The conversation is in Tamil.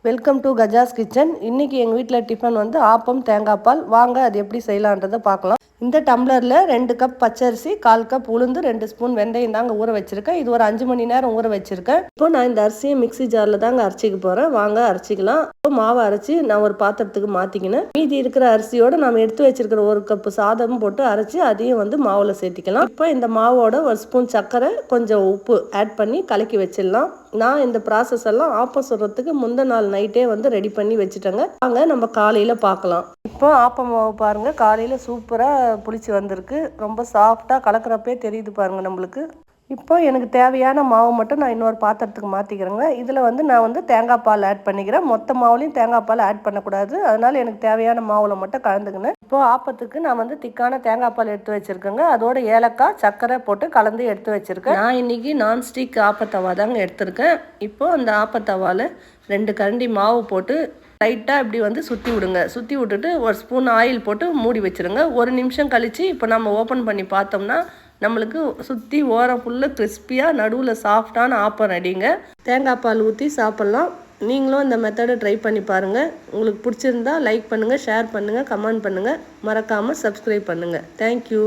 Welcome to Gajas kitchen. இன்றைக்கி எங்கள் வீட்டில் டிஃபன் வந்து ஆப்பம் தேங்காய் பால். வாங்க அது எப்படி செய்யலான்றதை பார்க்கலாம். இந்த டம்ளரில் 2 கப் பச்சரிசி, 1/4 கப் உளுந்து, 2 ஸ்பூன் வெந்தயம் தாங்க ஊற வச்சுருக்கேன். இது ஒரு 5 மணி நேரம் ஊற வச்சுருக்கேன். இப்போ நான் இந்த அரிசியை மிக்ஸி ஜாரில் தாங்க அரைச்சிக்க போகிறேன். வாங்க அரைச்சிக்கலாம். இப்போ மாவை அரைச்சி நான் ஒரு பாத்திரத்துக்கு மாற்றிக்கினேன். மீதி இருக்கிற அரிசியோடு நம்ம எடுத்து வச்சிருக்கிற 1 கப்பு சாதமும் போட்டு அரைச்சி அதையும் வந்து மாவில் சேர்த்திக்கலாம். இப்போ இந்த மாவோட 1 ஸ்பூன் சர்க்கரை, கொஞ்சம் உப்பு ஆட் பண்ணி கலக்கி வச்சிடலாம். நான் இந்த ப்ராசஸ் எல்லாம் ஆப்பம் சுடுறதுக்கு முந்தின நாள் நைட்டே வந்து ரெடி பண்ணி வச்சுட்டேங்க. வாங்க நம்ம காலையில் பார்க்கலாம். இப்போ ஆப்பம் மாவு பாருங்கள், காலையில் சூப்பராக புளிச்சு வந்திருக்கு. ரொம்ப சாஃப்டாக கலக்கிறப்பே தெரியுது பாருங்கள் நம்மளுக்கு. இப்போ எனக்கு தேவையான மாவு மட்டும் நான் இன்னொரு பாத்திரத்துக்கு மாற்றிக்கிறேங்க. இதில் வந்து நான் வந்து தேங்காய் பால் ஆட் பண்ணிக்கிறேன். மொத்த மாவுலையும் தேங்காய் பால் ஆட் பண்ணக்கூடாது. அதனால் எனக்கு தேவையான மாவில் மட்டும் கலந்துக்கினேன். இப்போ ஆப்பத்துக்கு நான் வந்து திக்கான தேங்காய் பால் எடுத்து வச்சுருக்கேங்க. அதோட ஏலக்காய், சர்க்கரை போட்டு கலந்து எடுத்து வச்சுருக்கேன். நான் இன்றைக்கி நான்ஸ்டிக் ஆப்பத்தவா தாங்க எடுத்திருக்கேன். இப்போது அந்த ஆப்பத்தவாவில் 2 கரண்டி மாவு போட்டு லைட்டாக இப்படி வந்து சுற்றி விடுங்க. சுற்றி விட்டுட்டு 1 ஸ்பூன் ஆயில் போட்டு மூடி வச்சுருங்க. 1 நிமிஷம் கழித்து இப்போ நம்ம ஓப்பன் பண்ணி பார்த்தோம்னா நம்மளுக்கு சுற்றி ஓரம் ஃபுல்லாக கிறிஸ்பியாக நடுவில் சாஃப்டான ஆப்பம் ரெடிங்க. தேங்காய் பால் ஊற்றி சாப்பிட்லாம். நீங்களும் இந்த மெத்தடை ட்ரை பண்ணி பாருங்கள். உங்களுக்கு பிடிச்சிருந்தா லைக் பண்ணுங்கள், ஷேர் பண்ணுங்கள், கமெண்ட் பண்ணுங்கள். மறக்காமல் சப்ஸ்கிரைப் பண்ணுங்கள். தேங்க்யூ.